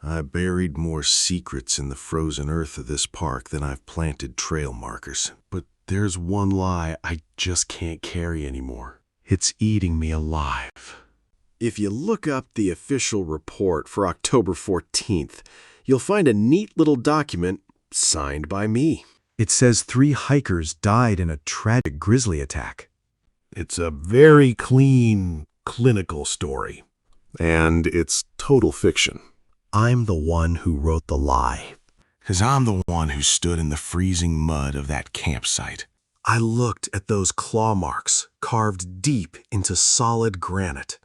I buried more secrets in the frozen earth of this park than I've planted trail markers. But there's one lie I just can't carry anymore. It's eating me alive. If you look up the official report for October 14th, you'll find a neat little document signed by me. It says 3 hikers died in a tragic grizzly attack. It's a very clean, clinical story. And it's total fiction. I'm the one who wrote the lie. 'Cause I'm the one who stood in the freezing mud of that campsite. I looked at those claw marks carved deep into solid granite.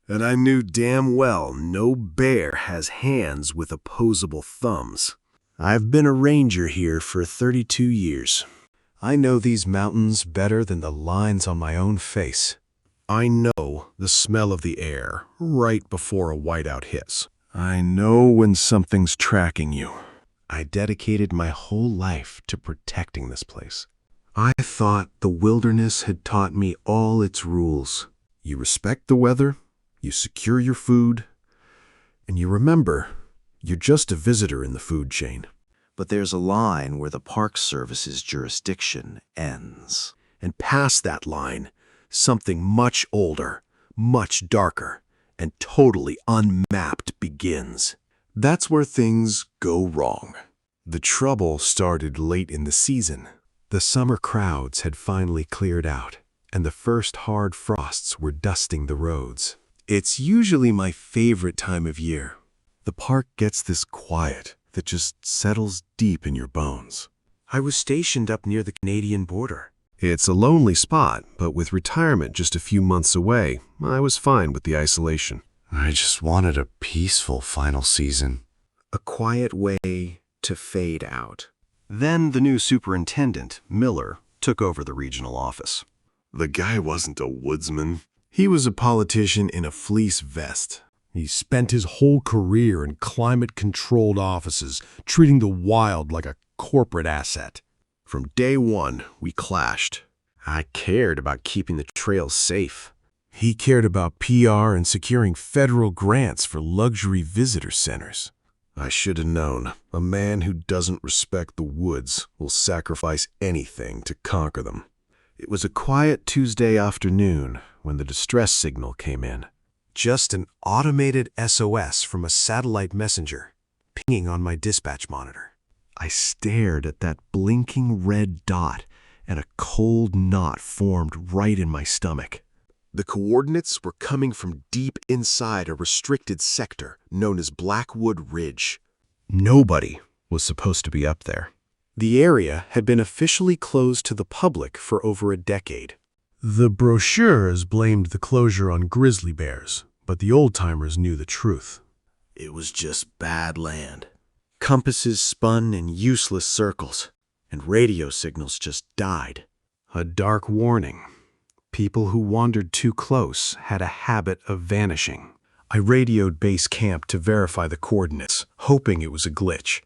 And I knew damn well no bear has hands with opposable thumbs. I've been a ranger here for 32 years. I know these mountains better than the lines on my own face. I know the smell of the air right before a whiteout hits. I know when something's tracking you. I dedicated my whole life to protecting this place. I thought the wilderness had taught me all its rules. You respect the weather, you secure your food, and you remember you're just a visitor in the food chain. But there's a line where the Park Service's jurisdiction ends. And past that line, something much older, much darker, and totally unmapped begins. That's where things go wrong. The trouble started late in the season. The summer crowds had finally cleared out, and the first hard frosts were dusting the roads. It's usually my favorite time of year. The park gets this quiet that just settles deep in your bones. I was stationed up near the Canadian border. It's a lonely spot, but with retirement just a few months away, I was fine with the isolation. I just wanted a peaceful final season. A quiet way to fade out. Then the new superintendent, Miller, took over the regional office. The guy wasn't a woodsman. He was a politician in a fleece vest. He spent his whole career in climate-controlled offices, treating the wild like a corporate asset. From day one, we clashed. I cared about keeping the trails safe. He cared about PR and securing federal grants for luxury visitor centers. I should have known. A man who doesn't respect the woods will sacrifice anything to conquer them. It was a quiet Tuesday afternoon when the distress signal came in. Just an automated SOS from a satellite messenger, pinging on my dispatch monitor. I stared at that blinking red dot, and a cold knot formed right in my stomach. The coordinates were coming from deep inside a restricted sector known as Blackwood Ridge. Nobody was supposed to be up there. The area had been officially closed to the public for over a decade. The brochures blamed the closure on grizzly bears, but the old-timers knew the truth. It was just bad land. Compasses spun in useless circles, and radio signals just died. A dark warning. People who wandered too close had a habit of vanishing. I radioed base camp to verify the coordinates, hoping it was a glitch.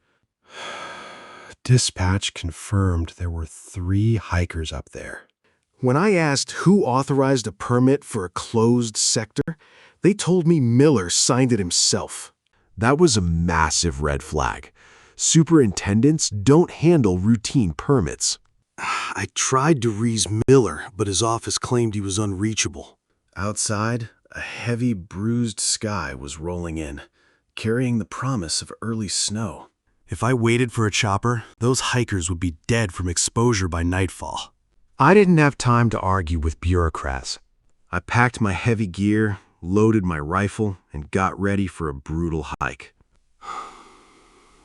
Dispatch confirmed there were 3 hikers up there. When I asked who authorized a permit for a closed sector, they told me Miller signed it himself. That was a massive red flag. Superintendents don't handle routine permits. I tried to reach Miller, but his office claimed he was unreachable. Outside, a heavy, bruised sky was rolling in, carrying the promise of early snow. If I waited for a chopper, those hikers would be dead from exposure by nightfall. I didn't have time to argue with bureaucrats. I packed my heavy gear, loaded my rifle, and got ready for a brutal hike.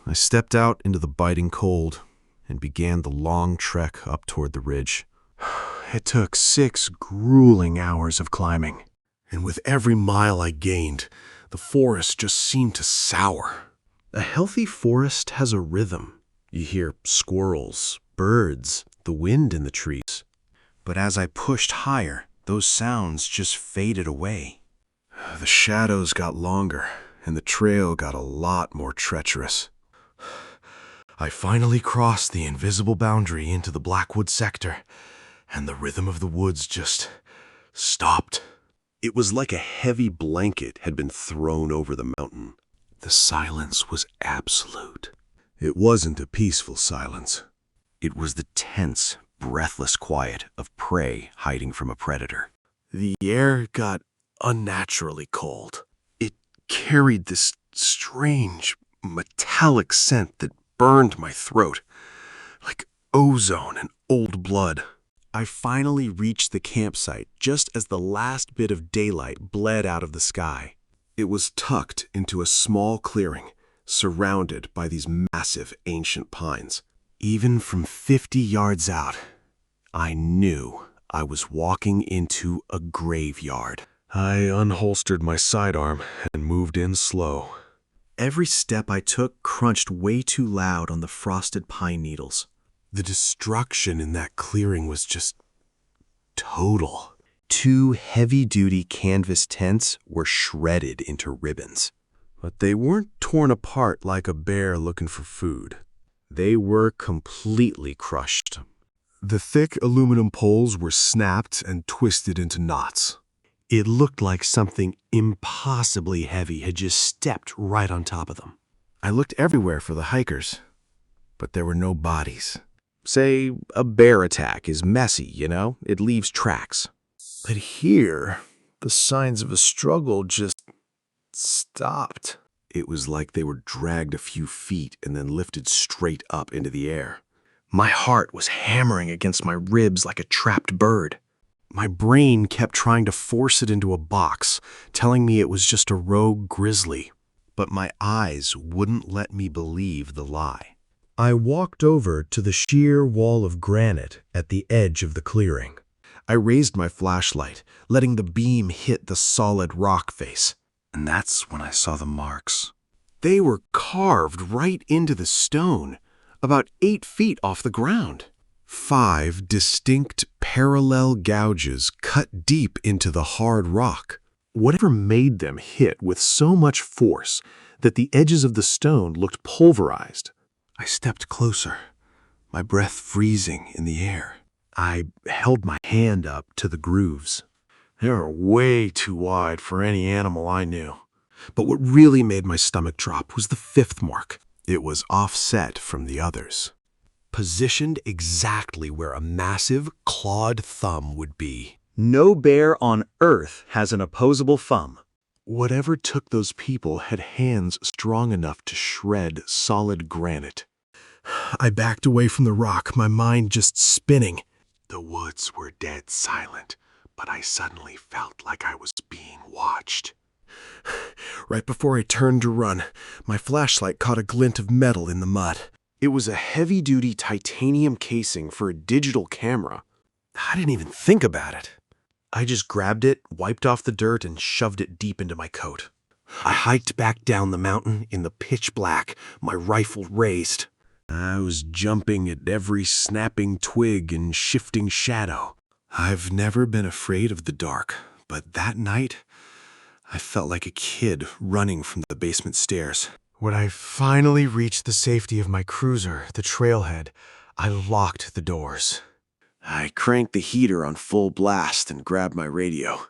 I stepped out into the biting cold and began the long trek up toward the ridge. It took 6 grueling hours of climbing, and with every mile I gained, the forest just seemed to sour. A healthy forest has a rhythm. You hear squirrels, birds, the wind in the trees. But as I pushed higher, those sounds just faded away. The shadows got longer, and the trail got a lot more treacherous. I finally crossed the invisible boundary into the Blackwood sector, and the rhythm of the woods just stopped. It was like a heavy blanket had been thrown over the mountain. The silence was absolute. It wasn't a peaceful silence. It was the tense, breathless quiet of prey hiding from a predator. The air got unnaturally cold. It carried this strange, metallic scent that burned my throat, like ozone and old blood. I finally reached the campsite just as the last bit of daylight bled out of the sky. It was tucked into a small clearing, surrounded by these massive ancient pines. Even from 50 yards out, I knew I was walking into a graveyard. I unholstered my sidearm and moved in slow. Every step I took crunched way too loud on the frosted pine needles. The destruction in that clearing was just total. 2 heavy-duty canvas tents were shredded into ribbons. But they weren't torn apart like a bear looking for food. They were completely crushed. The thick aluminum poles were snapped and twisted into knots. It looked like something impossibly heavy had just stepped right on top of them. I looked everywhere for the hikers, but there were no bodies. Say, a bear attack is messy, you know? It leaves tracks. But here, the signs of a struggle just stopped. It was like they were dragged a few feet and then lifted straight up into the air. My heart was hammering against my ribs like a trapped bird. My brain kept trying to force it into a box, telling me it was just a rogue grizzly. But my eyes wouldn't let me believe the lie. I walked over to the sheer wall of granite at the edge of the clearing. I raised my flashlight, letting the beam hit the solid rock face. And that's when I saw the marks. They were carved right into the stone, about 8 feet off the ground. 5 distinct parallel gouges cut deep into the hard rock. Whatever made them hit with so much force that the edges of the stone looked pulverized. I stepped closer, my breath freezing in the air. I held my hand up to the grooves. They were way too wide for any animal I knew. But what really made my stomach drop was the 5th mark. It was offset from the others, positioned exactly where a massive, clawed thumb would be. No bear on earth has an opposable thumb. Whatever took those people had hands strong enough to shred solid granite. I backed away from the rock, my mind just spinning. The woods were dead silent, but I suddenly felt like I was being watched. Right before I turned to run, my flashlight caught a glint of metal in the mud. It was a heavy-duty titanium casing for a digital camera. I didn't even think about it. I just grabbed it, wiped off the dirt, and shoved it deep into my coat. I hiked back down the mountain in the pitch black, my rifle raised. I was jumping at every snapping twig and shifting shadow. I've never been afraid of the dark, but that night, I felt like a kid running from the basement stairs. When I finally reached the safety of my cruiser, the trailhead, I locked the doors. I cranked the heater on full blast and grabbed my radio.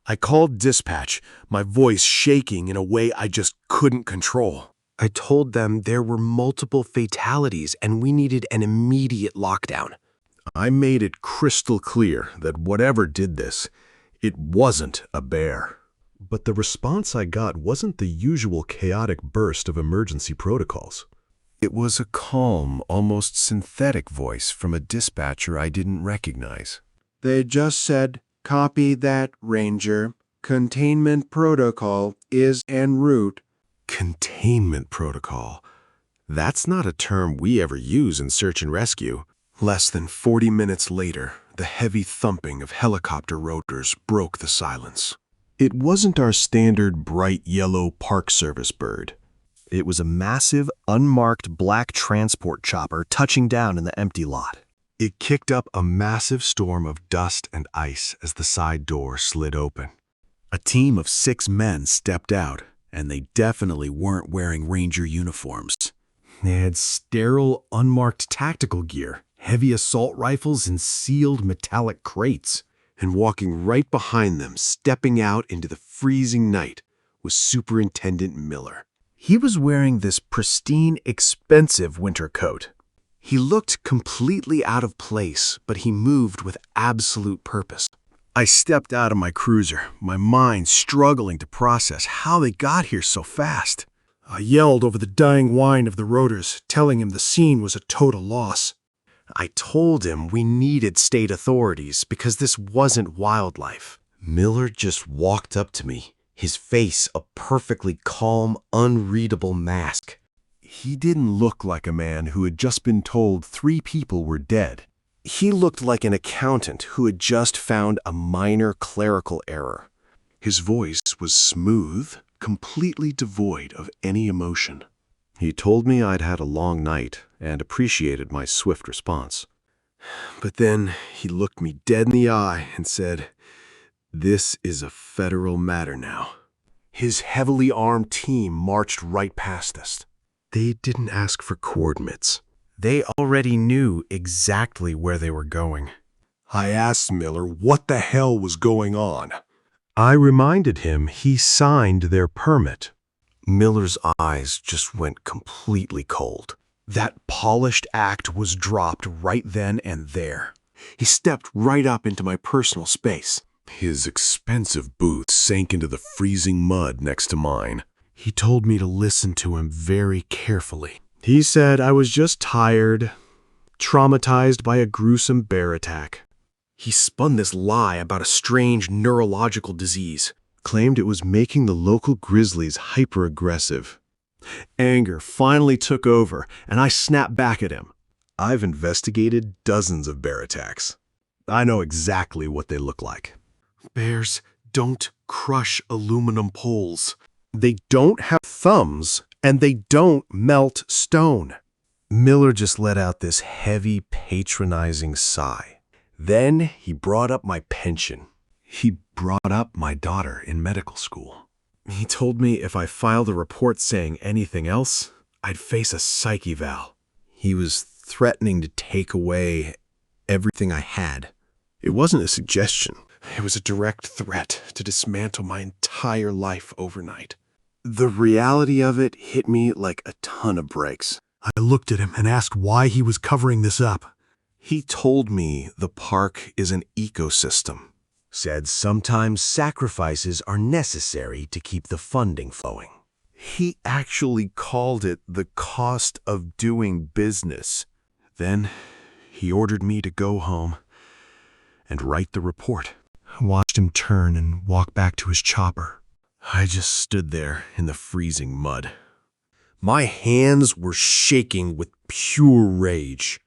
I called dispatch, my voice shaking in a way I just couldn't control. I told them there were multiple fatalities and we needed an immediate lockdown. I made it crystal clear that whatever did this, it wasn't a bear. But the response I got wasn't the usual chaotic burst of emergency protocols. It was a calm, almost synthetic voice from a dispatcher I didn't recognize. They just said, "Copy that, Ranger. Containment protocol is en route." Containment protocol. That's not a term we ever use in search and rescue. Less than 40 minutes later, the heavy thumping of helicopter rotors broke the silence. It wasn't our standard bright yellow Park Service bird. It was a massive, unmarked black transport chopper touching down in the empty lot. It kicked up a massive storm of dust and ice as the side door slid open. A team of 6 men stepped out, and they definitely weren't wearing Ranger uniforms. They had sterile, unmarked tactical gear, heavy assault rifles, and sealed metallic crates. And walking right behind them, stepping out into the freezing night, was Superintendent Miller. He was wearing this pristine, expensive winter coat. He looked completely out of place, but he moved with absolute purpose. I stepped out of my cruiser, my mind struggling to process how they got here so fast. I yelled over the dying whine of the rotors, telling him the scene was a total loss. I told him we needed state authorities because this wasn't wildlife. Miller just walked up to me, his face a perfectly calm, unreadable mask. He didn't look like a man who had just been told 3 people were dead. He looked like an accountant who had just found a minor clerical error. His voice was smooth, completely devoid of any emotion. He told me I'd had a long night and appreciated my swift response. But then he looked me dead in the eye and said, "This is a federal matter now." His heavily armed team marched right past us. They didn't ask for coordinates. They already knew exactly where they were going. I asked Miller what the hell was going on. I reminded him he signed their permit. Miller's eyes just went completely cold. That polished act was dropped right then and there. He stepped right up into my personal space. His expensive boots sank into the freezing mud next to mine. He told me to listen to him very carefully. He said I was just tired, traumatized by a gruesome bear attack. He spun this lie about a strange neurological disease. Claimed it was making the local grizzlies hyper-aggressive. Anger finally took over, and I snapped back at him. I've investigated dozens of bear attacks. I know exactly what they look like. Bears don't crush aluminum poles. They don't have thumbs, and they don't melt stone. Miller just let out this heavy, patronizing sigh. Then he brought up my pension. He brought up my daughter in medical school. He told me if I filed a report saying anything else, I'd face a psych eval. He was threatening to take away everything I had. It wasn't a suggestion. It was a direct threat to dismantle my entire life overnight. The reality of it hit me like a ton of bricks. I looked at him and asked why he was covering this up. He told me the park is an ecosystem. Said sometimes sacrifices are necessary to keep the funding flowing. He actually called it the cost of doing business. Then he ordered me to go home and write the report. I watched him turn and walk back to his chopper. I just stood there in the freezing mud. My hands were shaking with pure rage.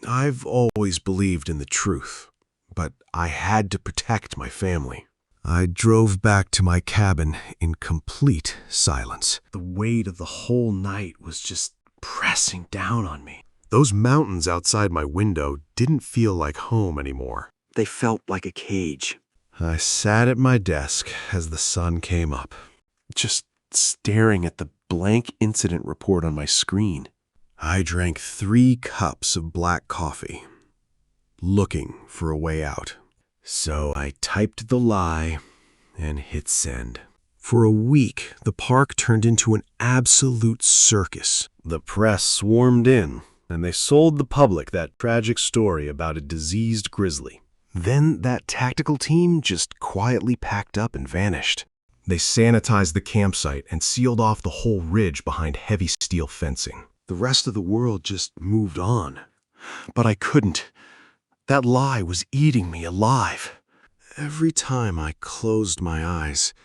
I've always believed in the truth, but I had to protect my family. I drove back to my cabin in complete silence. The weight of the whole night was just pressing down on me. Those mountains outside my window didn't feel like home anymore. They felt like a cage. I sat at my desk as the sun came up, just staring at the blank incident report on my screen. I drank 3 cups of black coffee, looking for a way out. So I typed the lie and hit send. For a week, the park turned into an absolute circus. The press swarmed in, and they sold the public that tragic story about a diseased grizzly. Then that tactical team just quietly packed up and vanished. They sanitized the campsite and sealed off the whole ridge behind heavy steel fencing. The rest of the world just moved on. But I couldn't. That lie was eating me alive. Every time I closed my eyes,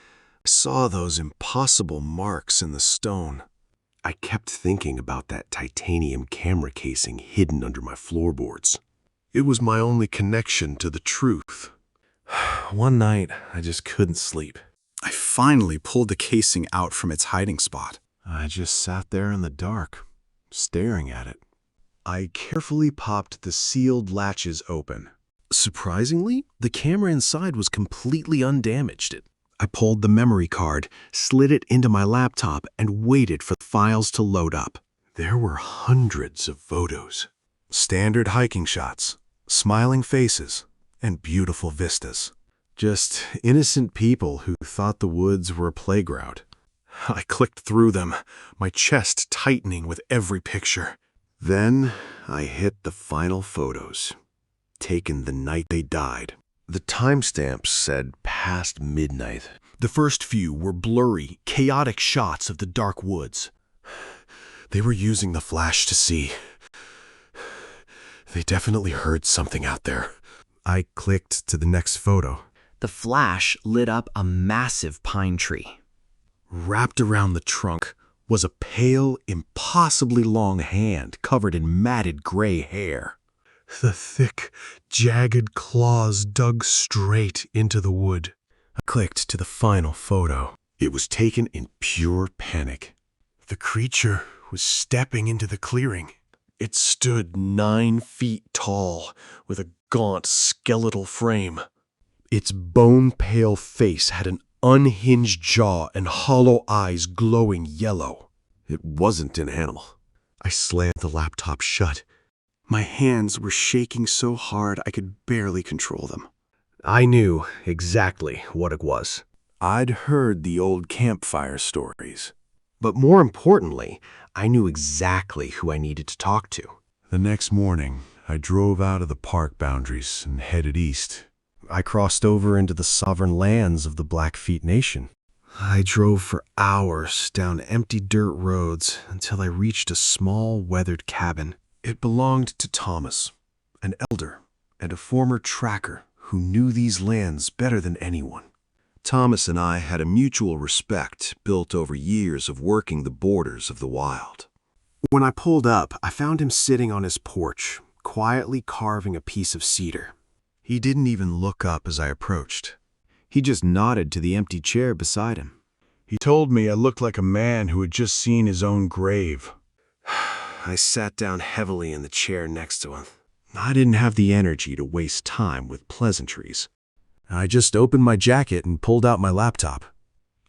I saw those impossible marks in the stone. I kept thinking about that titanium camera casing hidden under my floorboards. It was my only connection to the truth. One night, I just couldn't sleep. I finally pulled the casing out from its hiding spot. I just sat there in the dark, staring at it. I carefully popped the sealed latches open. Surprisingly, the camera inside was completely undamaged. I pulled the memory card, slid it into my laptop, and waited for the files to load up. There were hundreds of photos. Standard hiking shots, smiling faces, and beautiful vistas. Just innocent people who thought the woods were a playground. I clicked through them, my chest tightening with every picture. Then I hit the final photos, taken the night they died. The timestamps said past midnight. The first few were blurry, chaotic shots of the dark woods. They were using the flash to see. They definitely heard something out there. I clicked to the next photo. The flash lit up a massive pine tree. Wrapped around the trunk was a pale, impossibly long hand covered in matted gray hair. The thick, jagged claws dug straight into the wood. I clicked to the final photo. It was taken in pure panic. The creature was stepping into the clearing. It stood 9 feet tall, with a gaunt skeletal frame. Its bone-pale face had an unhinged jaw and hollow eyes glowing yellow. It wasn't an animal. I slammed the laptop shut. My hands were shaking so hard I could barely control them. I knew exactly what it was. I'd heard the old campfire stories. But more importantly, I knew exactly who I needed to talk to. The next morning, I drove out of the park boundaries and headed east. I crossed over into the sovereign lands of the Blackfeet Nation. I drove for hours down empty dirt roads until I reached a small, weathered cabin. It belonged to Thomas, an elder and a former tracker who knew these lands better than anyone. Thomas and I had a mutual respect built over years of working the borders of the wild. When I pulled up, I found him sitting on his porch, quietly carving a piece of cedar. He didn't even look up as I approached. He just nodded to the empty chair beside him. He told me I looked like a man who had just seen his own grave. I sat down heavily in the chair next to him. I didn't have the energy to waste time with pleasantries. I just opened my jacket and pulled out my laptop.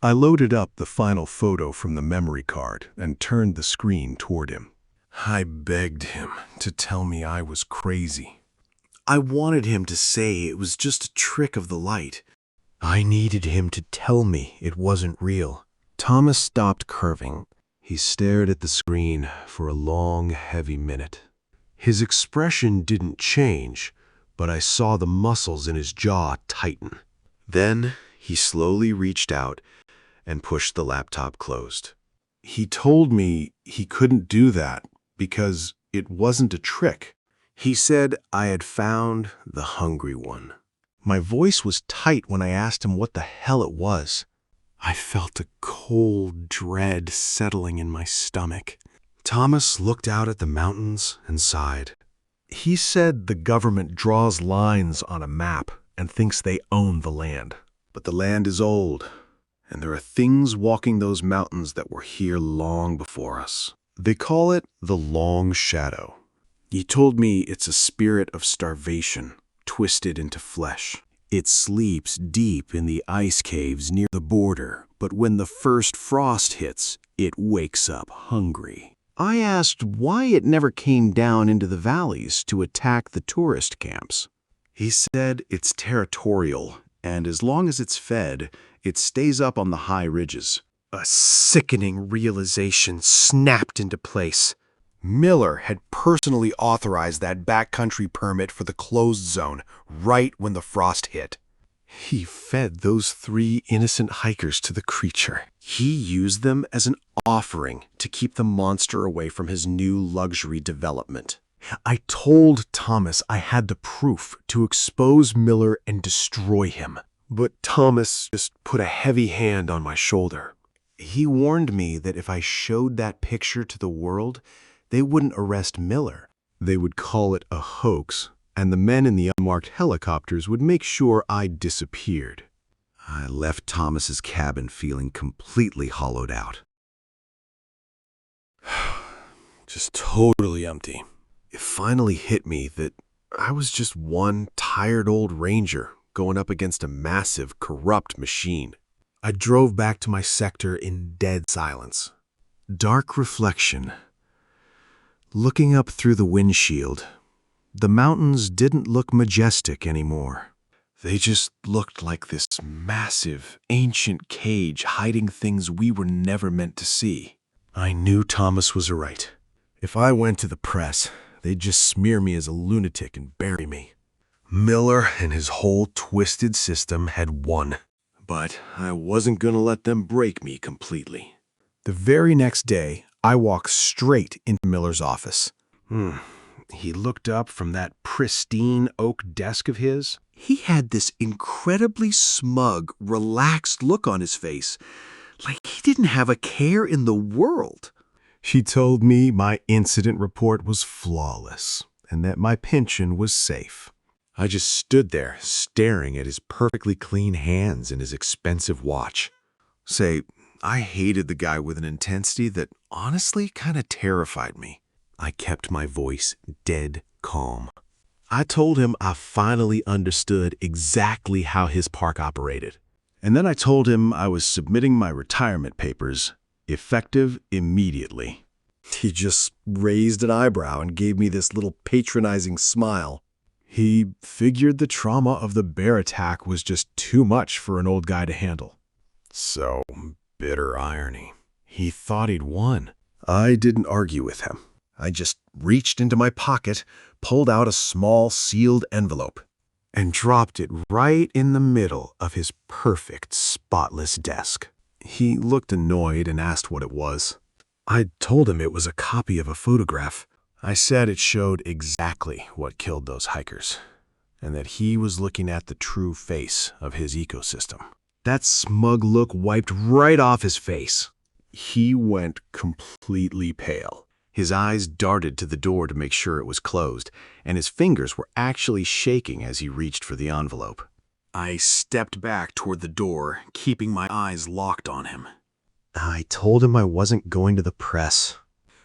I loaded up the final photo from the memory card and turned the screen toward him. I begged him to tell me I was crazy. I wanted him to say it was just a trick of the light. I needed him to tell me it wasn't real. Thomas stopped curving. He stared at the screen for a long, heavy minute. His expression didn't change, but I saw the muscles in his jaw tighten. Then he slowly reached out and pushed the laptop closed. He told me he couldn't do that because it wasn't a trick. He said I had found the hungry one. My voice was tight when I asked him what the hell it was. I felt a cold dread settling in my stomach. Thomas looked out at the mountains and sighed. He said the government draws lines on a map and thinks they own the land. But the land is old, and there are things walking those mountains that were here long before us. They call it the Long Shadow. He told me it's a spirit of starvation, twisted into flesh. It sleeps deep in the ice caves near the border, but when the first frost hits, it wakes up hungry. I asked why it never came down into the valleys to attack the tourist camps. He said it's territorial, and as long as it's fed, it stays up on the high ridges. A sickening realization snapped into place. Miller had personally authorized that backcountry permit for the closed zone right when the frost hit. He fed those 3 innocent hikers to the creature. He used them as an offering to keep the monster away from his new luxury development. I told Thomas I had the proof to expose Miller and destroy him. But Thomas just put a heavy hand on my shoulder. He warned me that if I showed that picture to the world, they wouldn't arrest Miller. They would call it a hoax, and the men in the unmarked helicopters would make sure I disappeared. I left Thomas's cabin feeling completely hollowed out. Just totally empty. It finally hit me that I was just one tired old ranger going up against a massive, corrupt machine. I drove back to my sector in dead silence. Dark reflection. Looking up through the windshield, the mountains didn't look majestic anymore. They just looked like this massive, ancient cage hiding things we were never meant to see. I knew Thomas was right. If I went to the press, they'd just smear me as a lunatic and bury me. Miller and his whole twisted system had won. But I wasn't going to let them break me completely. The very next day, I walked straight into Miller's office. He looked up from that pristine oak desk of his. He had this incredibly smug, relaxed look on his face, like he didn't have a care in the world. She told me my incident report was flawless and that my pension was safe. I just stood there staring at his perfectly clean hands and his expensive watch. Say, I hated the guy with an intensity that honestly kind of terrified me. I kept my voice dead calm. I told him I finally understood exactly how his park operated. And then I told him I was submitting my retirement papers, effective immediately. He just raised an eyebrow and gave me this little patronizing smile. He figured the trauma of the bear attack was just too much for an old guy to handle. So, bitter irony. He thought he'd won. I didn't argue with him. I just reached into my pocket, pulled out a small sealed envelope, and dropped it right in the middle of his perfect, spotless desk. He looked annoyed and asked what it was. I told him it was a copy of a photograph. I said it showed exactly what killed those hikers, and that he was looking at the true face of his ecosystem. That smug look wiped right off his face. He went completely pale. His eyes darted to the door to make sure it was closed, and his fingers were actually shaking as he reached for the envelope. I stepped back toward the door, keeping my eyes locked on him. I told him I wasn't going to the press,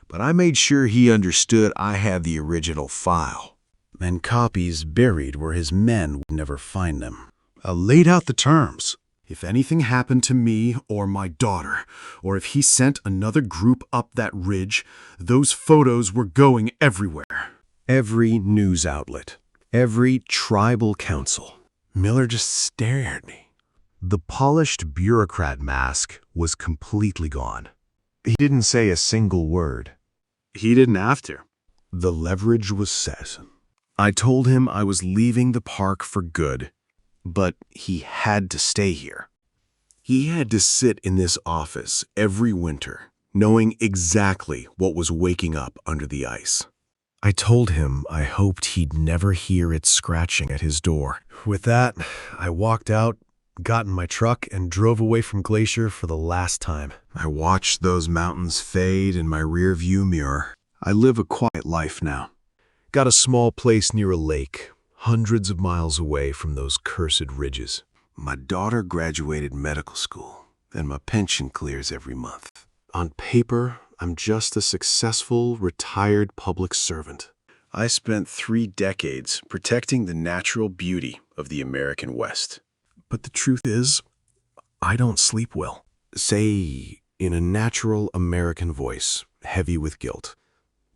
but I made sure he understood I had the original file, and copies buried where his men would never find them. I laid out the terms. If anything happened to me or my daughter, or if he sent another group up that ridge, those photos were going everywhere. Every news outlet, every tribal council. Miller just stared at me. The polished bureaucrat mask was completely gone. He didn't say a single word. He didn't have to. The leverage was set. I told him I was leaving the park for good, but he had to stay here. He had to sit in this office every winter, knowing exactly what was waking up under the ice. I told him I hoped he'd never hear it scratching at his door. With that, I walked out, got in my truck, and drove away from Glacier for the last time. I watched those mountains fade in my rearview mirror. I live a quiet life now. Got a small place near a lake, hundreds of miles away from those cursed ridges. My daughter graduated medical school, and my pension clears every month. On paper, I'm just a successful, retired public servant. I spent 3 decades protecting the natural beauty of the American West. But the truth is, I don't sleep well. Say, in a natural American voice, heavy with guilt.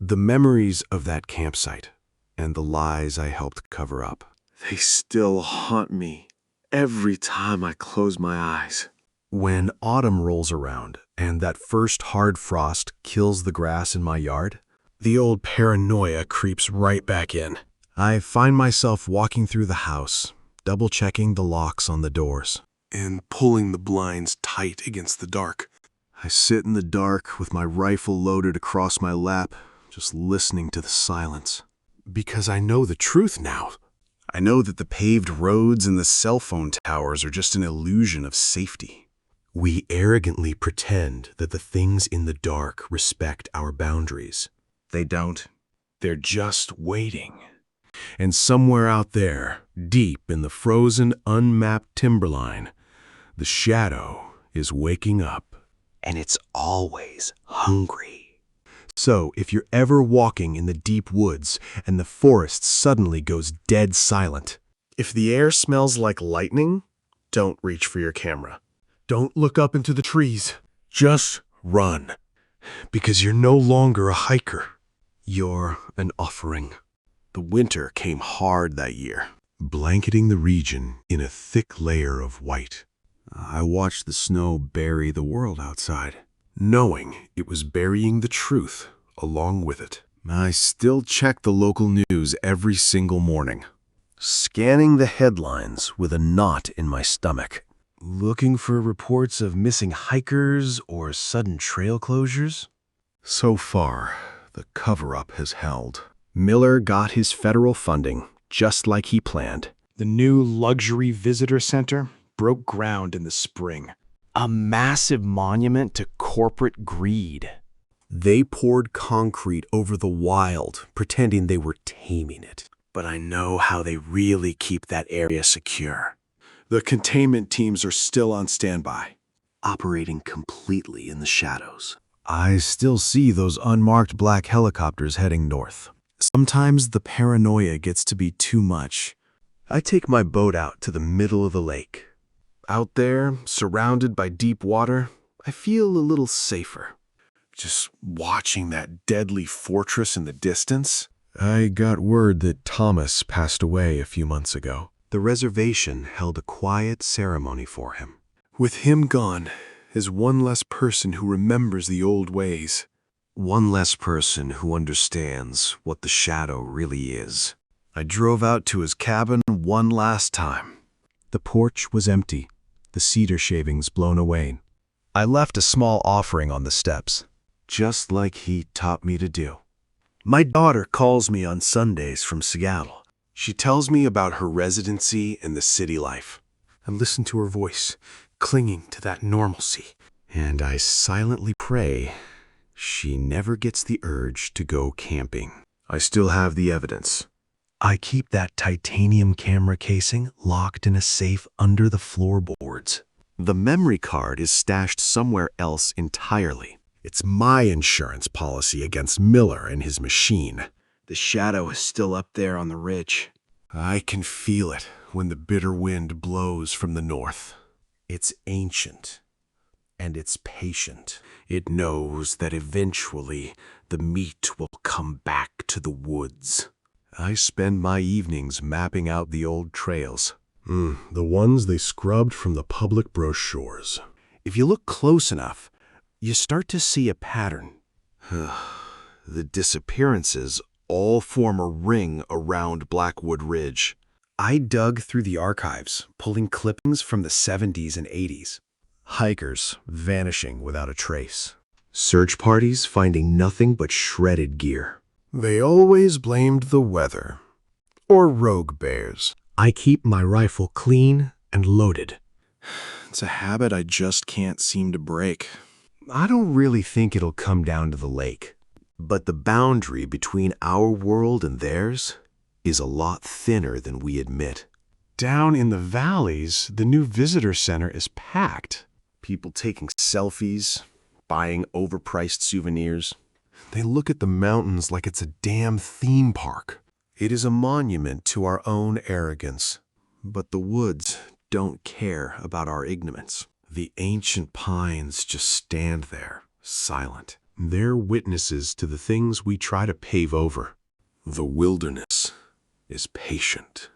The memories of that campsite and the lies I helped cover up, they still haunt me every time I close my eyes. When autumn rolls around and that first hard frost kills the grass in my yard, the old paranoia creeps right back in. I find myself walking through the house, double-checking the locks on the doors, and pulling the blinds tight against the dark. I sit in the dark with my rifle loaded across my lap, just listening to the silence. Because I know the truth now. I know that the paved roads and the cell phone towers are just an illusion of safety. We arrogantly pretend that the things in the dark respect our boundaries. They don't. They're just waiting. And somewhere out there, deep in the frozen, unmapped timberline, the shadow is waking up. And it's always hungry. So, if you're ever walking in the deep woods and the forest suddenly goes dead silent, if the air smells like lightning, don't reach for your camera. Don't look up into the trees. Just run. Because you're no longer a hiker. You're an offering. The winter came hard that year. blanketing the region in a thick layer of white. I watched the snow bury the world outside, knowing it was burying the truth along with it. I still check the local news every single morning, scanning the headlines with a knot in my stomach, looking for reports of missing hikers or sudden trail closures. So far, the cover-up has held. Miller got his federal funding just like he planned. The new luxury visitor center broke ground in the spring. A massive monument to corporate greed. They poured concrete over the wild, pretending they were taming it. But I know how they really keep that area secure. The containment teams are still on standby, Operating completely in the shadows. I still see those unmarked black helicopters heading north. Sometimes the paranoia gets to be too much. I take my boat out to the middle of the lake. Out there, surrounded by deep water, I feel a little safer. just watching that deadly fortress in the distance. I got word that Thomas passed away a few months ago. The reservation held a quiet ceremony for him. With him gone is one less person who remembers the old ways. One less person who understands what the shadow really is. I drove out to his cabin one last time. The porch was empty, the cedar shavings blown away. I left a small offering on the steps. Just like he taught me to do. My daughter calls me on Sundays from Seattle. She tells me about her residency and the city life. I listen to her voice, clinging to that normalcy. And I silently pray she never gets the urge to go camping. I still have the evidence. I keep that titanium camera casing locked in a safe under the floorboards. The memory card is stashed somewhere else entirely. It's my insurance policy against Miller and his machine. The shadow is still up there on the ridge. I can feel it when the bitter wind blows from the north. It's ancient, and it's patient. It knows that eventually the meat will come back to the woods. I spend my evenings mapping out the old trails. The ones they scrubbed from the public brochures. If you look close enough, you start to see a pattern. The disappearances all form a ring around Blackwood Ridge. I dug through the archives, pulling clippings from the 70s and 80s. Hikers vanishing without a trace. Search parties finding nothing but shredded gear. They always blamed the weather. Or rogue bears. I keep my rifle clean and loaded. It's a habit I just can't seem to break. I don't really think it'll come down to the lake. But the boundary between our world and theirs is a lot thinner than we admit. Down in the valleys, the new visitor center is packed. People taking selfies, buying overpriced souvenirs. They look at the mountains like it's a damn theme park. It is a monument to our own arrogance. But the woods don't care about our ignorance. The ancient pines just stand there, silent. They're witnesses to the things we try to pave over. The wilderness is patient,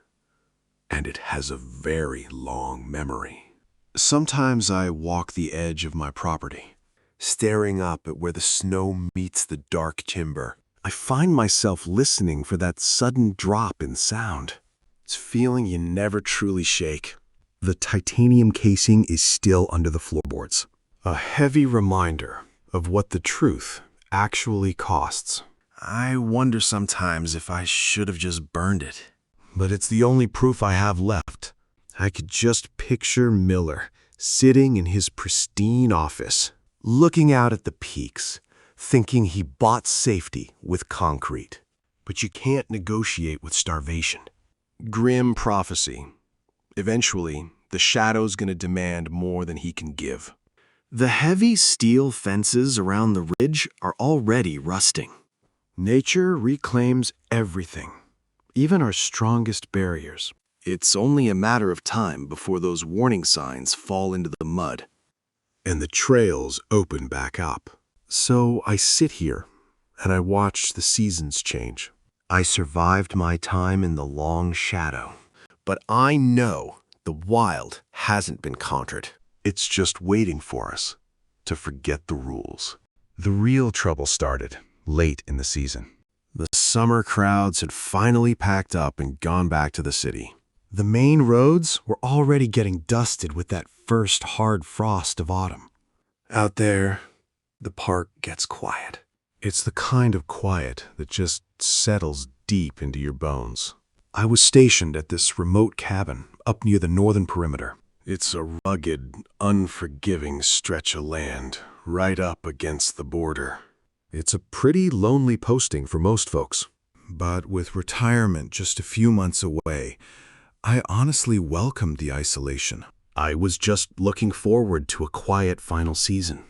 and it has a very long memory. Sometimes I walk the edge of my property, staring up at where the snow meets the dark timber. I find myself listening for that sudden drop in sound. It's a feeling you never truly shake. The titanium casing is still under the floorboards. A heavy reminder of what the truth actually costs. I wonder sometimes if I should have just burned it. But it's the only proof I have left. I could just picture Miller sitting in his pristine office, looking out at the peaks, thinking he bought safety with concrete. But you can't negotiate with starvation. Grim prophecy. Eventually, the shadow's going to demand more than he can give. The heavy steel fences around the ridge are already rusting. Nature reclaims everything, even our strongest barriers. It's only a matter of time before those warning signs fall into the mud. And the trails open back up. So I sit here, and I watch the seasons change. I survived my time in the long shadow, But I know the wild hasn't been conquered. It's just waiting for us to forget the rules. The real trouble started late in the season. The summer crowds had finally packed up and gone back to the city. The main roads were already getting dusted with that first hard frost of autumn. Out there, the park gets quiet. It's the kind of quiet that just settles deep into your bones. I was stationed at this remote cabin up near the northern perimeter. It's a rugged, unforgiving stretch of land right up against the border. It's a pretty lonely posting for most folks. But with retirement just a few months away, I honestly welcomed the isolation. I was just looking forward to a quiet final season.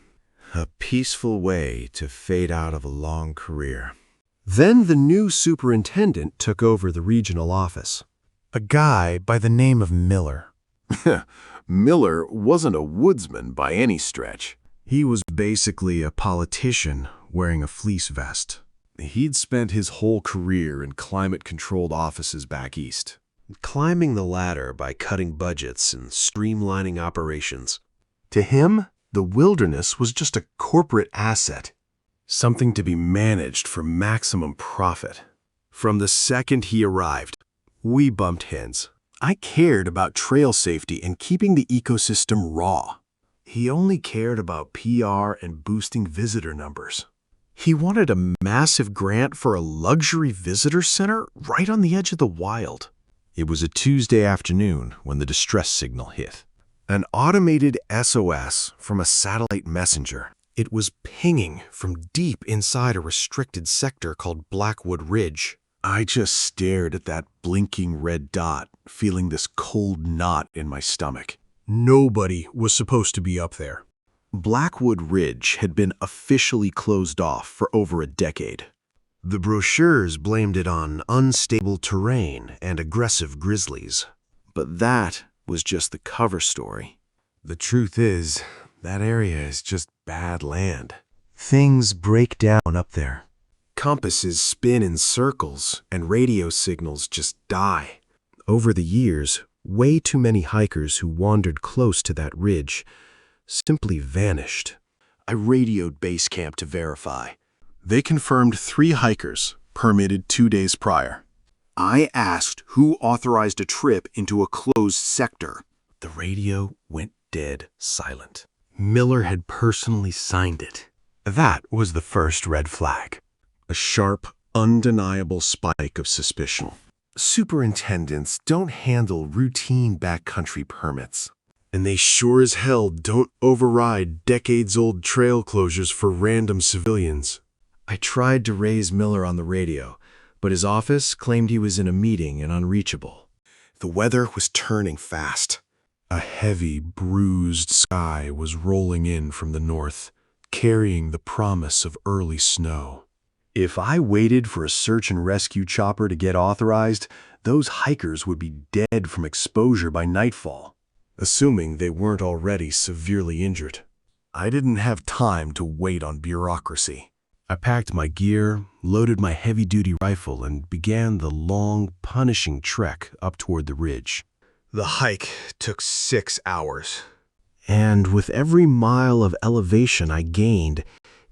A peaceful way to fade out of a long career. Then the new superintendent took over the regional office. A guy by the name of Miller. Miller wasn't a woodsman by any stretch. He was basically a politician wearing a fleece vest. He'd spent his whole career in climate-controlled offices back east, climbing the ladder by cutting budgets and streamlining operations. To him, the wilderness was just a corporate asset, something to be managed for maximum profit. From the second he arrived, we bumped heads. I cared about trail safety and keeping the ecosystem raw. He only cared about PR and boosting visitor numbers. He wanted a massive grant for a luxury visitor center right on the edge of the wild. It was a Tuesday afternoon when the distress signal hit. An automated SOS from a satellite messenger. It was pinging from deep inside a restricted sector called Blackwood Ridge. I just stared at that blinking red dot, feeling this cold knot in my stomach. Nobody was supposed to be up there. Blackwood Ridge had been officially closed off for over a decade. The brochures blamed it on unstable terrain and aggressive grizzlies. But that was just the cover story. The truth is, that area is just bad land. Things break down up there. Compasses spin in circles and radio signals just die. Over the years, way too many hikers who wandered close to that ridge simply vanished. I radioed base camp to verify. They confirmed 3 hikers permitted 2 days prior. I asked who authorized a trip into a closed sector. The radio went dead silent. Miller had personally signed it. That was the first red flag. A sharp, undeniable spike of suspicion. Superintendents don't handle routine backcountry permits. And they sure as hell don't override decades-old trail closures for random civilians. I tried to raise Miller on the radio, but his office claimed he was in a meeting and unreachable. The weather was turning fast. A heavy, bruised sky was rolling in from the north, carrying the promise of early snow. If I waited for a search and rescue chopper to get authorized, those hikers would be dead from exposure by nightfall, assuming they weren't already severely injured. I didn't have time to wait on bureaucracy. I packed my gear, loaded my heavy-duty rifle, and began the long, punishing trek up toward the ridge. The hike took 6 hours. And with every mile of elevation I gained,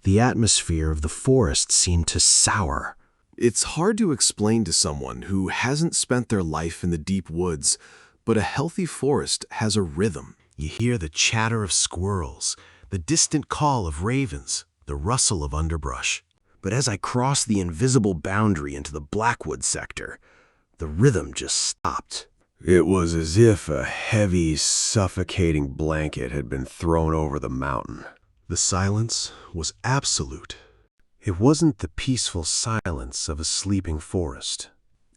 the atmosphere of the forest seemed to sour. It's hard to explain to someone who hasn't spent their life in the deep woods, but a healthy forest has a rhythm. You hear the chatter of squirrels, the distant call of ravens, the rustle of underbrush. But as I crossed the invisible boundary into the Blackwood sector, the rhythm just stopped. It was as if a heavy, suffocating blanket had been thrown over the mountain. The silence was absolute. It wasn't the peaceful silence of a sleeping forest.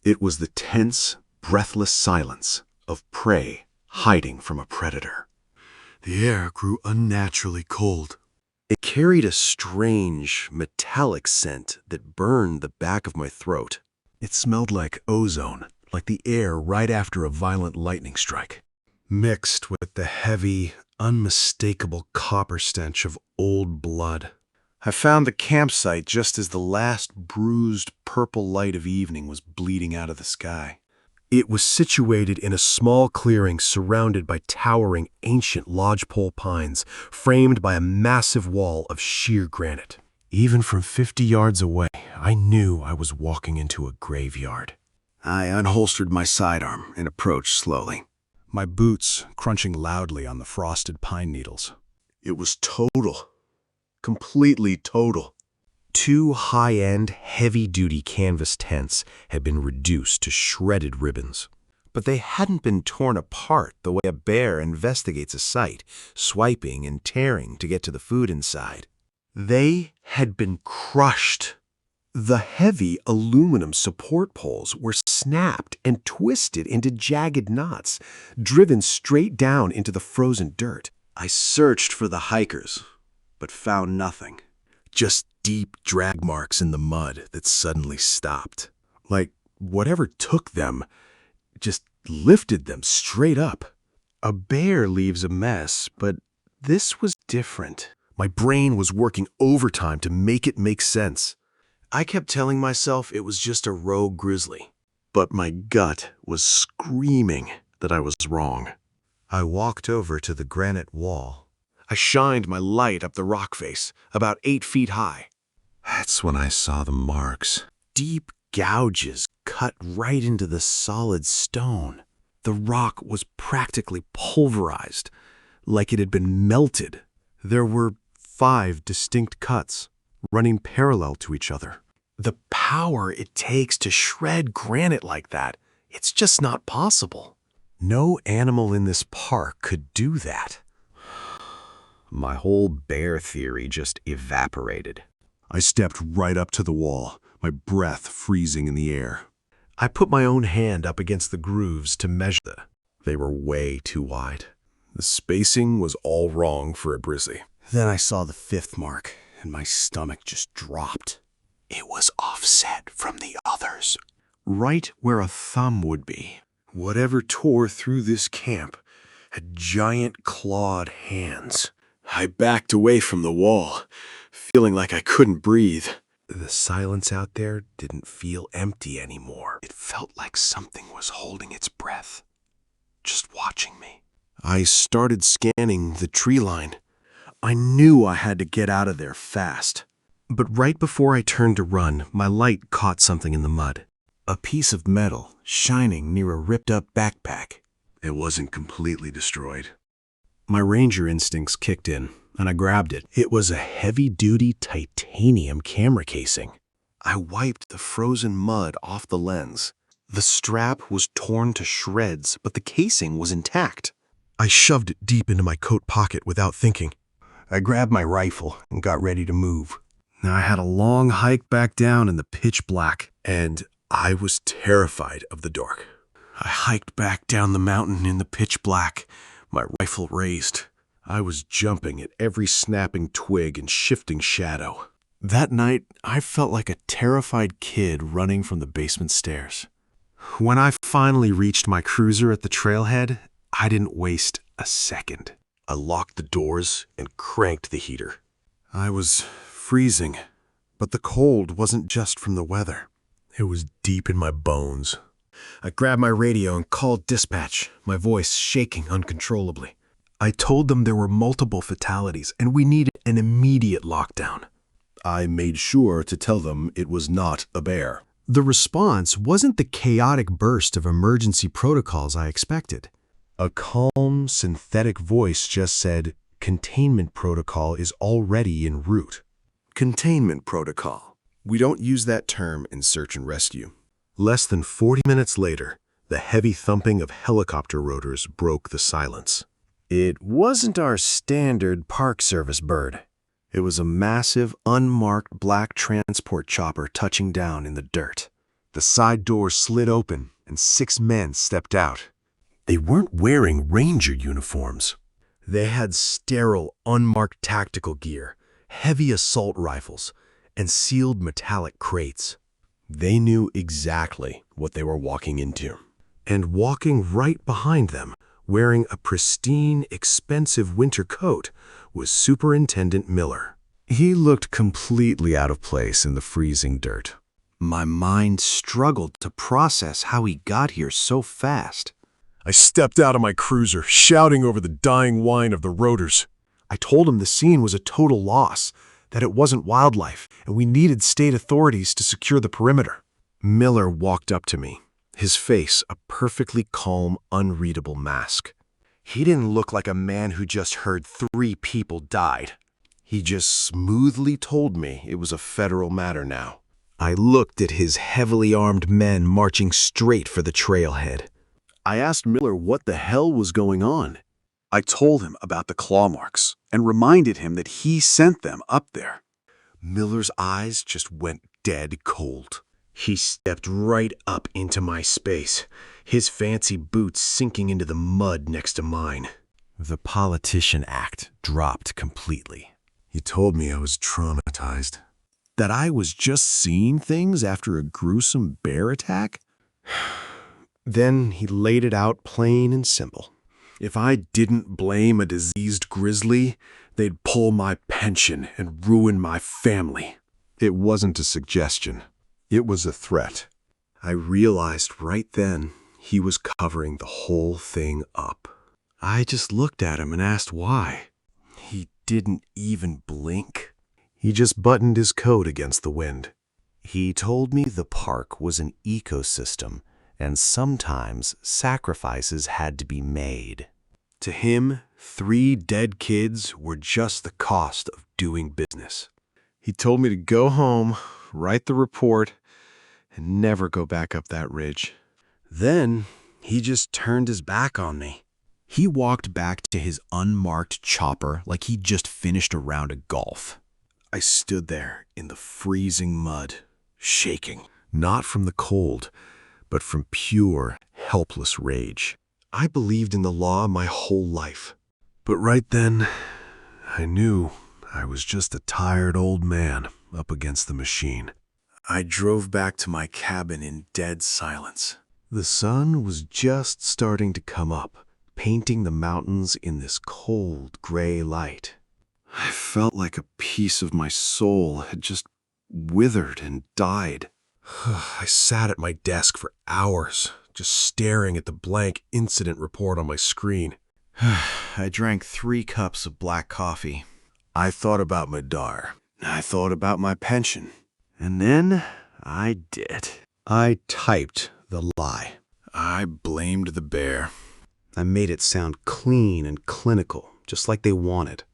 It was the tense, breathless silence of prey hiding from a predator. The air grew unnaturally cold. It carried a strange, metallic scent that burned the back of my throat. It smelled like ozone, like the air right after a violent lightning strike, mixed with the heavy, unmistakable copper stench of old blood. I found the campsite just as the last bruised purple light of evening was bleeding out of the sky. It was situated in a small clearing surrounded by towering ancient lodgepole pines, framed by a massive wall of sheer granite. Even from 50 yards away, I knew I was walking into a graveyard. I unholstered my sidearm and approached slowly. My boots crunching loudly on the frosted pine needles. It was total. Completely total. 2 high-end, heavy-duty canvas tents had been reduced to shredded ribbons. But they hadn't been torn apart the way a bear investigates a site, swiping and tearing to get to the food inside. They had been crushed. The heavy aluminum support poles were snapped and twisted into jagged knots, driven straight down into the frozen dirt. I searched for the hikers, but found nothing. Just deep drag marks in the mud that suddenly stopped. Like whatever took them just lifted them straight up. A bear leaves a mess, but this was different. My brain was working overtime to make it make sense. I kept telling myself it was just a rogue grizzly, but my gut was screaming that I was wrong. I walked over to the granite wall. I shined my light up the rock face, about 8 feet high. That's when I saw the marks. Deep gouges cut right into the solid stone. The rock was practically pulverized, like it had been melted. There were 5 distinct cuts, running parallel to each other. The power it takes to shred granite like that, it's just not possible. No animal in this park could do that. My whole bear theory just evaporated. I stepped right up to the wall, my breath freezing in the air. I put my own hand up against the grooves to measure them. They were way too wide. The spacing was all wrong for a grizzly. Then I saw the 5th mark, and my stomach just dropped. It was offset from the others, right where a thumb would be. Whatever tore through this camp had giant clawed hands. I backed away from the wall, feeling like I couldn't breathe. The silence out there didn't feel empty anymore. It felt like something was holding its breath, just watching me. I started scanning the tree line. I knew I had to get out of there fast. But right before I turned to run, my light caught something in the mud. A piece of metal shining near a ripped-up backpack. It wasn't completely destroyed. My ranger instincts kicked in, and I grabbed it. It was a heavy-duty titanium camera casing. I wiped the frozen mud off the lens. The strap was torn to shreds, but the casing was intact. I shoved it deep into my coat pocket without thinking. I grabbed my rifle and got ready to move. Now I had a long hike back down in the pitch black, and I was terrified of the dark. I hiked back down the mountain in the pitch black, my rifle raised. I was jumping at every snapping twig and shifting shadow. That night, I felt like a terrified kid running from the basement stairs. When I finally reached my cruiser at the trailhead, I didn't waste a second. I locked the doors and cranked the heater. I was freezing, but the cold wasn't just from the weather. It was deep in my bones. I grabbed my radio and called dispatch, my voice shaking uncontrollably. I told them there were multiple fatalities and we needed an immediate lockdown. I made sure to tell them it was not a bear. The response wasn't the chaotic burst of emergency protocols I expected. A calm, synthetic voice just said, "Containment protocol is already en route." Containment protocol. We don't use that term in search and rescue. Less than 40 minutes later, the heavy thumping of helicopter rotors broke the silence. It wasn't our standard Park Service bird. It was a massive, unmarked black transport chopper touching down in the dirt. The side door slid open and 6 men stepped out. They weren't wearing ranger uniforms. They had sterile, unmarked tactical gear, heavy assault rifles, and sealed metallic crates. They knew exactly what they were walking into. And walking right behind them, wearing a pristine, expensive winter coat, was Superintendent Miller. He looked completely out of place in the freezing dirt. My mind struggled to process how he got here so fast. I stepped out of my cruiser, shouting over the dying whine of the rotors. I told him the scene was a total loss, that it wasn't wildlife, and we needed state authorities to secure the perimeter. Miller walked up to me, his face a perfectly calm, unreadable mask. He didn't look like a man who just heard 3 people died. He just smoothly told me it was a federal matter now. I looked at his heavily armed men marching straight for the trailhead. I asked Miller what the hell was going on. I told him about the claw marks and reminded him that he sent them up there. Miller's eyes just went dead cold. He stepped right up into my space, his fancy boots sinking into the mud next to mine. The politician act dropped completely. He told me I was traumatized. That I was just seeing things after a gruesome bear attack? Then he laid it out plain and simple. If I didn't blame a diseased grizzly, they'd pull my pension and ruin my family. It wasn't a suggestion. It was a threat. I realized right then he was covering the whole thing up. I just looked at him and asked why. He didn't even blink. He just buttoned his coat against the wind. He told me the park was an ecosystem, and sometimes sacrifices had to be made. To him, 3 dead kids were just the cost of doing business. He told me to go home, write the report, and never go back up that ridge. Then he just turned his back on me. He walked back to his unmarked chopper like he'd just finished a round of golf. I stood there in the freezing mud, shaking, not from the cold, but from pure, helpless rage. I believed in the law my whole life. But right then, I knew I was just a tired old man up against the machine. I drove back to my cabin in dead silence. The sun was just starting to come up, painting the mountains in this cold, gray light. I felt like a piece of my soul had just withered and died. I sat at my desk for hours, just staring at the blank incident report on my screen. I drank 3 cups of black coffee. I thought about Madar. I thought about my pension. And then I did. I typed the lie. I blamed the bear. I made it sound clean and clinical, just like they wanted.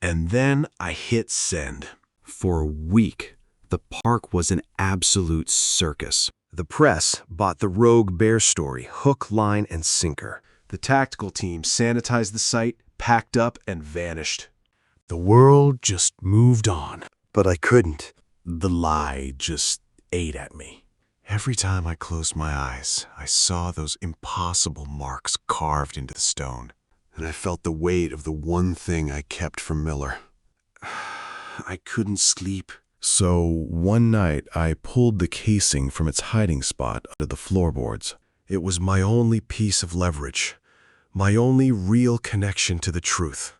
And then I hit send. For a week, the park was an absolute circus. The press bought the rogue bear story, hook, line, and sinker. The tactical team sanitized the site, packed up, and vanished. The world just moved on. But I couldn't. The lie just ate at me. Every time I closed my eyes, I saw those impossible marks carved into the stone. And I felt the weight of the one thing I kept from Miller. I couldn't sleep. So one night I pulled the casing from its hiding spot under the floorboards. It was my only piece of leverage, my only real connection to the truth.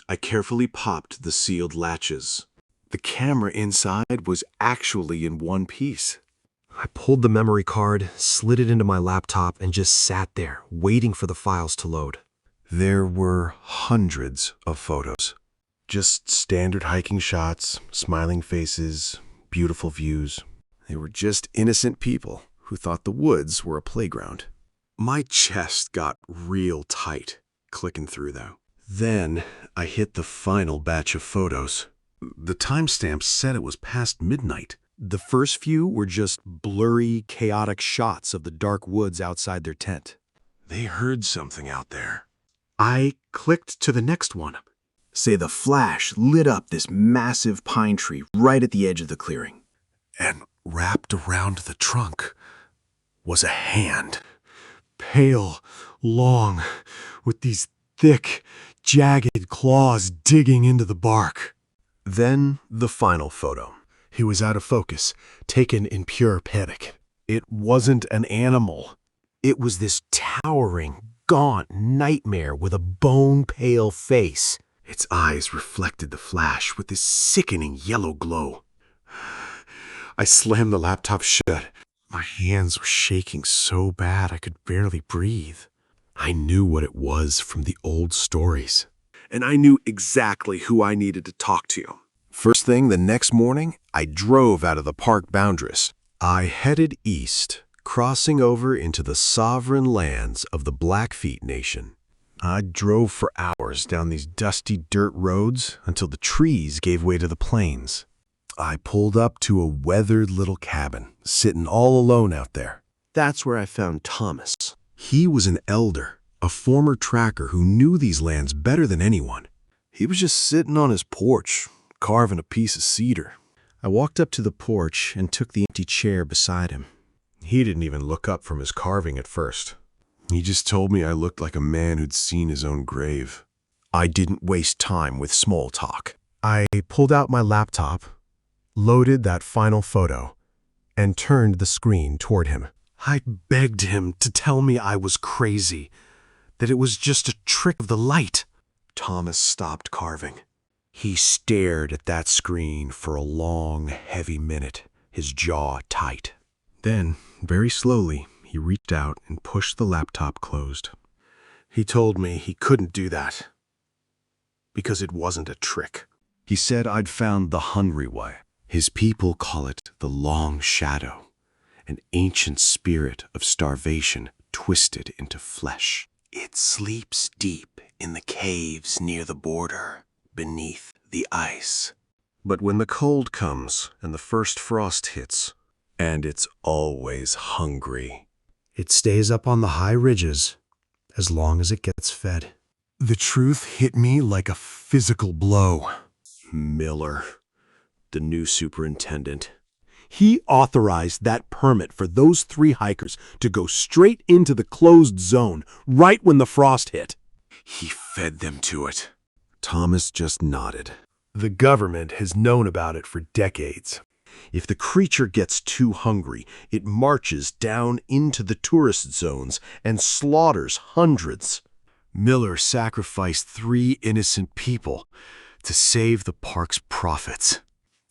I carefully popped the sealed latches. The camera inside was actually in one piece. I pulled the memory card, slid it into my laptop, and just sat there, waiting for the files to load. There were hundreds of photos. Just standard hiking shots, smiling faces, beautiful views. They were just innocent people who thought the woods were a playground. My chest got real tight, clicking through though. Then I hit the final batch of photos. The timestamp said it was past midnight. The first few were just blurry, chaotic shots of the dark woods outside their tent. They heard something out there. I clicked to the next one. Say the flash lit up this massive pine tree right at the edge of the clearing. And wrapped around the trunk was a hand. Pale, long, with these thick, jagged claws digging into the bark. Then the final photo. It was out of focus, taken in pure panic. It wasn't an animal. It was this towering, gaunt nightmare with a bone-pale face. Its eyes reflected the flash with this sickening yellow glow. I slammed the laptop shut. My hands were shaking so bad I could barely breathe. I knew what it was from the old stories, and I knew exactly who I needed to talk to. First thing the next morning, I drove out of the park boundaries. I headed east, crossing over into the sovereign lands of the Blackfeet Nation. I drove for hours down these dusty dirt roads until the trees gave way to the plains. I pulled up to a weathered little cabin, sitting all alone out there. That's where I found Thomas. He was an elder, a former tracker who knew these lands better than anyone. He was just sitting on his porch, carving a piece of cedar. I walked up to the porch and took the empty chair beside him. He didn't even look up from his carving at first. He just told me I looked like a man who'd seen his own grave. I didn't waste time with small talk. I pulled out my laptop, loaded that final photo, and turned the screen toward him. I begged him to tell me I was crazy, that it was just a trick of the light. Thomas stopped carving. He stared at that screen for a long, heavy minute, his jaw tight. Then, very slowly, he reached out and pushed the laptop closed. He told me he couldn't do that because it wasn't a trick. He said I'd found the hungry way. His people call it the long shadow, an ancient spirit of starvation twisted into flesh. It sleeps deep in the caves near the border, beneath the ice. But when the cold comes and the first frost hits, and it's always hungry, it stays up on the high ridges as long as it gets fed. The truth hit me like a physical blow. Miller, the new superintendent. He authorized that permit for those 3 hikers to go straight into the closed zone right when the frost hit. He fed them to it. Thomas just nodded. The government has known about it for decades. If the creature gets too hungry, it marches down into the tourist zones and slaughters hundreds. Miller sacrificed 3 innocent people to save the park's profits.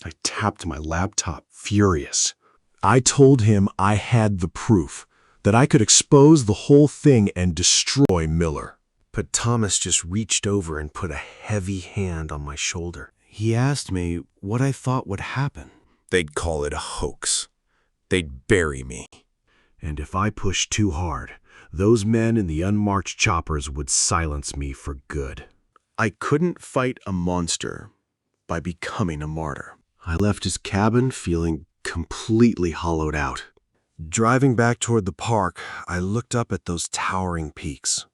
I tapped my laptop, furious. I told him I had the proof, that I could expose the whole thing and destroy Miller. But Thomas just reached over and put a heavy hand on my shoulder. He asked me what I thought would happen. They'd call it a hoax. They'd bury me. And if I pushed too hard, those men in the unmarked choppers would silence me for good. I couldn't fight a monster by becoming a martyr. I left his cabin feeling completely hollowed out. Driving back toward the park, I looked up at those towering peaks.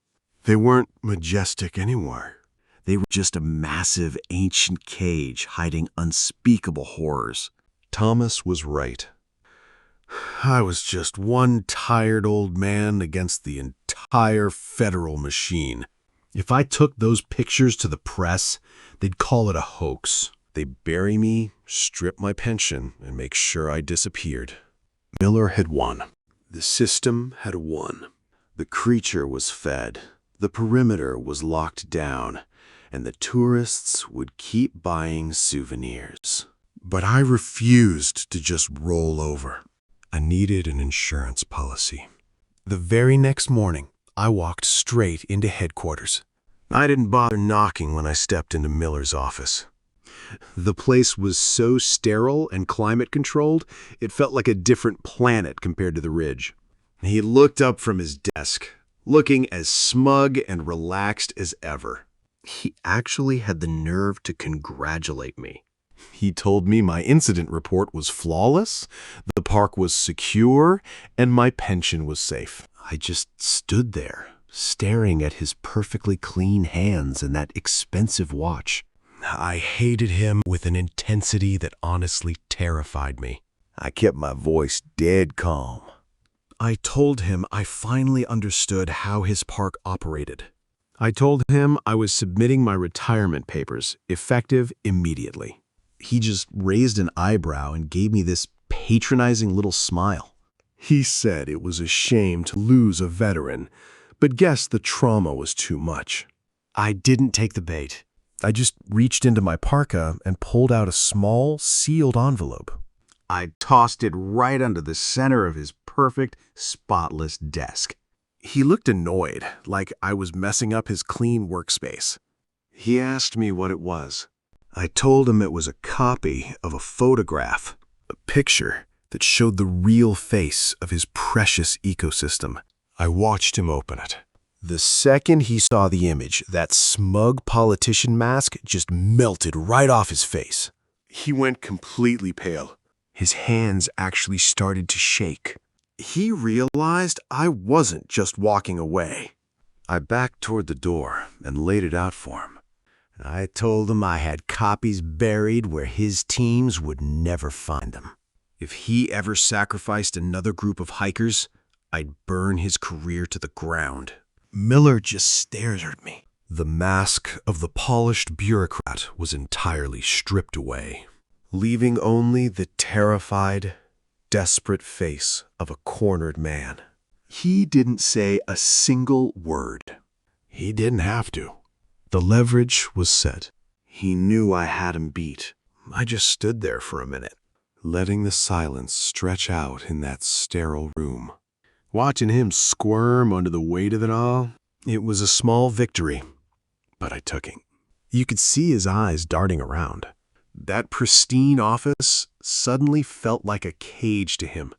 They weren't majestic anymore. They were just a massive ancient cage hiding unspeakable horrors. Thomas was right. I was just one tired old man against the entire federal machine. If I took those pictures to the press, they'd call it a hoax. They'd bury me, strip my pension, and make sure I disappeared. Miller had won. The system had won. The creature was fed. The perimeter was locked down, and the tourists would keep buying souvenirs. But I refused to just roll over. I needed an insurance policy. The very next morning, I walked straight into headquarters. I didn't bother knocking when I stepped into Miller's office. The place was so sterile and climate-controlled, it felt like a different planet compared to the ridge. He looked up from his desk, looking as smug and relaxed as ever. He actually had the nerve to congratulate me. He told me my incident report was flawless, the park was secure, and my pension was safe. I just stood there, staring at his perfectly clean hands and that expensive watch. I hated him with an intensity that honestly terrified me. I kept my voice dead calm. I told him I finally understood how his park operated. I told him I was submitting my retirement papers, effective immediately. He just raised an eyebrow and gave me this patronizing little smile. He said it was a shame to lose a veteran, but guessed the trauma was too much. I didn't take the bait. I just reached into my parka and pulled out a small, sealed envelope. I tossed it right under the center of his perfect, spotless desk. He looked annoyed, like I was messing up his clean workspace. He asked me what it was. I told him it was a copy of a photograph, a picture that showed the real face of his precious ecosystem. I watched him open it. The second he saw the image, that smug politician mask just melted right off his face. He went completely pale. His hands actually started to shake. He realized I wasn't just walking away. I backed toward the door and laid it out for him. I told him I had copies buried where his teams would never find them. If he ever sacrificed another group of hikers, I'd burn his career to the ground. Miller just stared at me. The mask of the polished bureaucrat was entirely stripped away, leaving only the terrified, desperate face of a cornered man. He didn't say a single word. He didn't have to. The leverage was set. He knew I had him beat. I just stood there for a minute, letting the silence stretch out in that sterile room. Watching him squirm under the weight of it all, it was a small victory, but I took it. You could see his eyes darting around. That pristine office suddenly felt like a cage to him.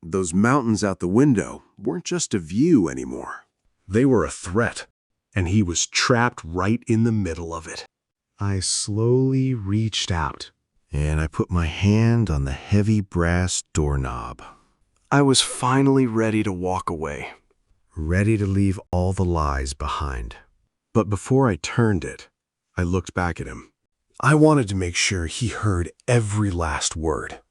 Those mountains out the window weren't just a view anymore. They were a threat, and he was trapped right in the middle of it. I slowly reached out, and I put my hand on the heavy brass doorknob. I was finally ready to walk away, ready to leave all the lies behind. But before I turned it, I looked back at him. I wanted to make sure he heard every last word.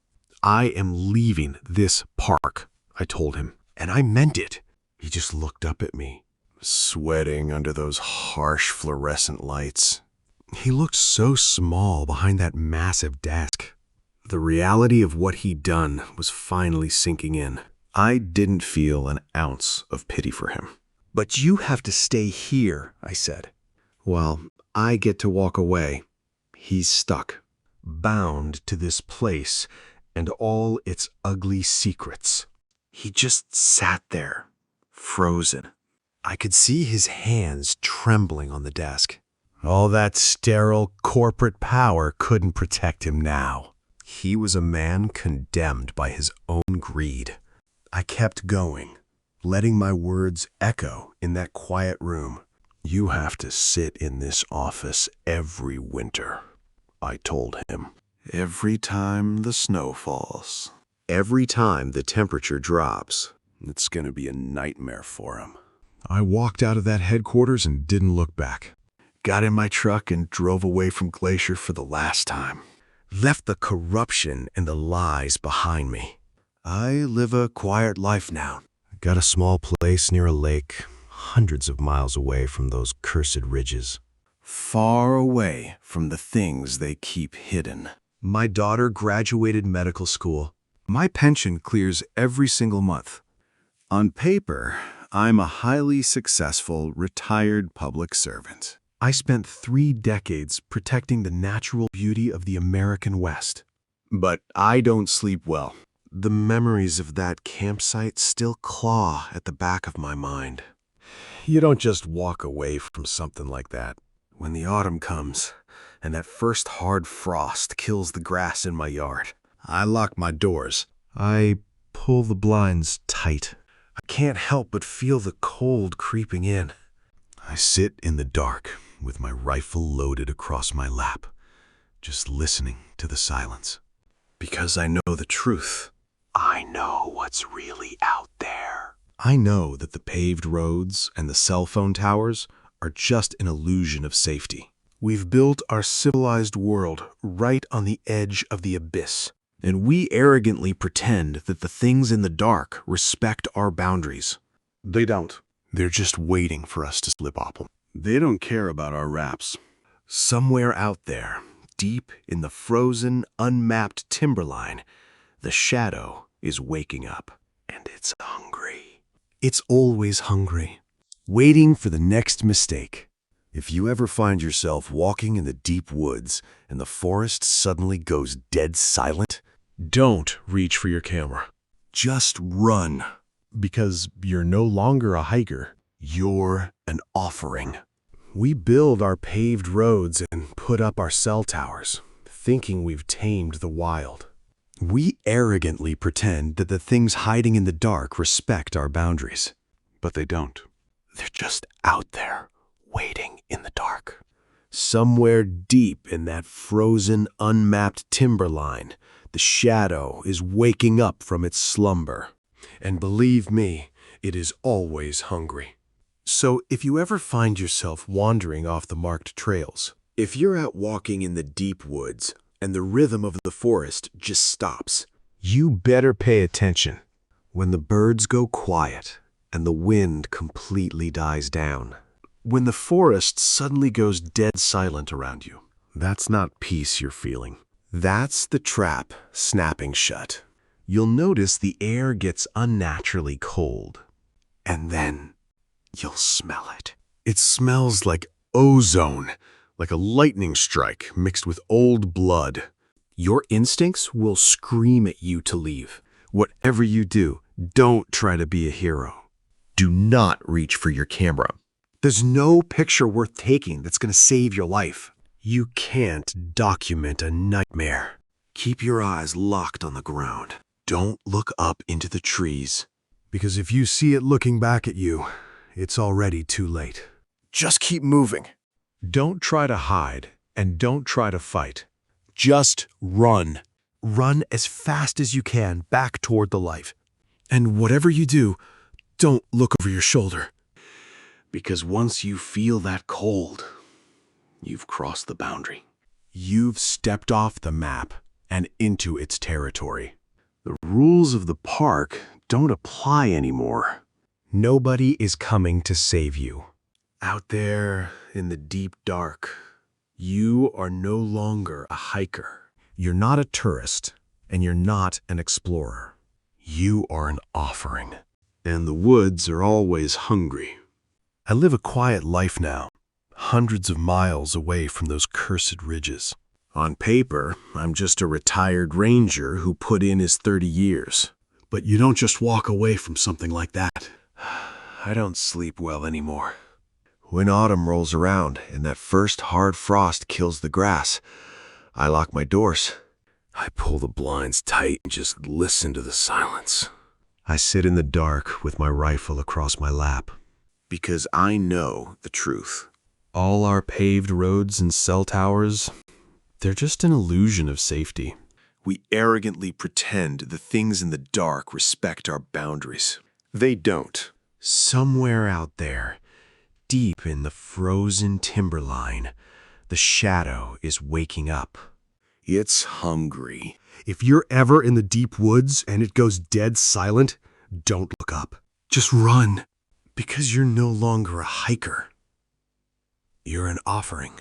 I am leaving this park, I told him, and I meant it. He just looked up at me, sweating under those harsh fluorescent lights. He looked so small behind that massive desk. The reality of what he'd done was finally sinking in. I didn't feel an ounce of pity for him. But you have to stay here, I said. While I get to walk away, he's stuck, bound to this place and all its ugly secrets. He just sat there, frozen. I could see his hands trembling on the desk. All that sterile corporate power couldn't protect him now. He was a man condemned by his own greed. I kept going, letting my words echo in that quiet room. You have to sit in this office every winter, I told him. Every time the snow falls, every time the temperature drops, it's going to be a nightmare for him. I walked out of that headquarters and didn't look back. Got in my truck and drove away from Glacier for the last time. Left the corruption and the lies behind me. I live a quiet life now. Got a small place near a lake, hundreds of miles away from those cursed ridges. Far away from the things they keep hidden. My daughter graduated medical school. My pension clears every single month. On paper, I'm a highly successful, retired public servant. I spent 3 decades protecting the natural beauty of the American West. But I don't sleep well. The memories of that campsite still claw at the back of my mind. You don't just walk away from something like that. When the autumn comes, and that first hard frost kills the grass in my yard, I lock my doors. I pull the blinds tight. I can't help but feel the cold creeping in. I sit in the dark with my rifle loaded across my lap, just listening to the silence. Because I know the truth. I know what's really out there. I know that the paved roads and the cell phone towers are just an illusion of safety. We've built our civilized world right on the edge of the abyss, and we arrogantly pretend that the things in the dark respect our boundaries. They don't. They're just waiting for us to slip up them. They don't care about our raps. Somewhere out there, deep in the frozen, unmapped timberline, the shadow is waking up, and it's hungry. It's always hungry, waiting for the next mistake. If you ever find yourself walking in the deep woods and the forest suddenly goes dead silent, Don't reach for your camera. Just run. Because you're no longer a hiker. You're an offering. We build our paved roads and put up our cell towers, thinking we've tamed the wild. We arrogantly pretend that the things hiding in the dark respect our boundaries. But they don't. They're just out there, waiting in the dark. Somewhere deep in that frozen, unmapped timberline, the shadow is waking up from its slumber. And believe me, it is always hungry. So if you ever find yourself wandering off the marked trails, if you're out walking in the deep woods and the rhythm of the forest just stops, you better pay attention. When the birds go quiet and the wind completely dies down. When the forest suddenly goes dead silent around you, that's not peace you're feeling. That's the trap snapping shut. You'll notice the air gets unnaturally cold. And then you'll smell it. It smells like ozone, like a lightning strike mixed with old blood. Your instincts will scream at you to leave. Whatever you do, don't try to be a hero. Do not reach for your camera. There's no picture worth taking that's going to save your life. You can't document a nightmare. Keep your eyes locked on the ground. Don't look up into the trees. Because if you see it looking back at you, it's already too late. Just keep moving. Don't try to hide, and don't try to fight. Just run. Run as fast as you can back toward the light. And whatever you do, don't look over your shoulder. Because once you feel that cold, you've crossed the boundary. You've stepped off the map and into its territory. The rules of the park don't apply anymore. Nobody is coming to save you. Out there in the deep dark, you are no longer a hiker. You're not a tourist, and you're not an explorer. You are an offering. And the woods are always hungry. I live a quiet life now, hundreds of miles away from those cursed ridges. On paper, I'm just a retired ranger who put in his 30 years. But you don't just walk away from something like that. I don't sleep well anymore. When autumn rolls around and that first hard frost kills the grass, I lock my doors. I pull the blinds tight and just listen to the silence. I sit in the dark with my rifle across my lap. Because I know the truth. All our paved roads and cell towers, they're just an illusion of safety. We arrogantly pretend the things in the dark respect our boundaries. They don't. Somewhere out there, deep in the frozen timberline, the shadow is waking up. It's hungry. If you're ever in the deep woods and it goes dead silent, don't look up. Just run. Because you're no longer a hiker. You're an offering.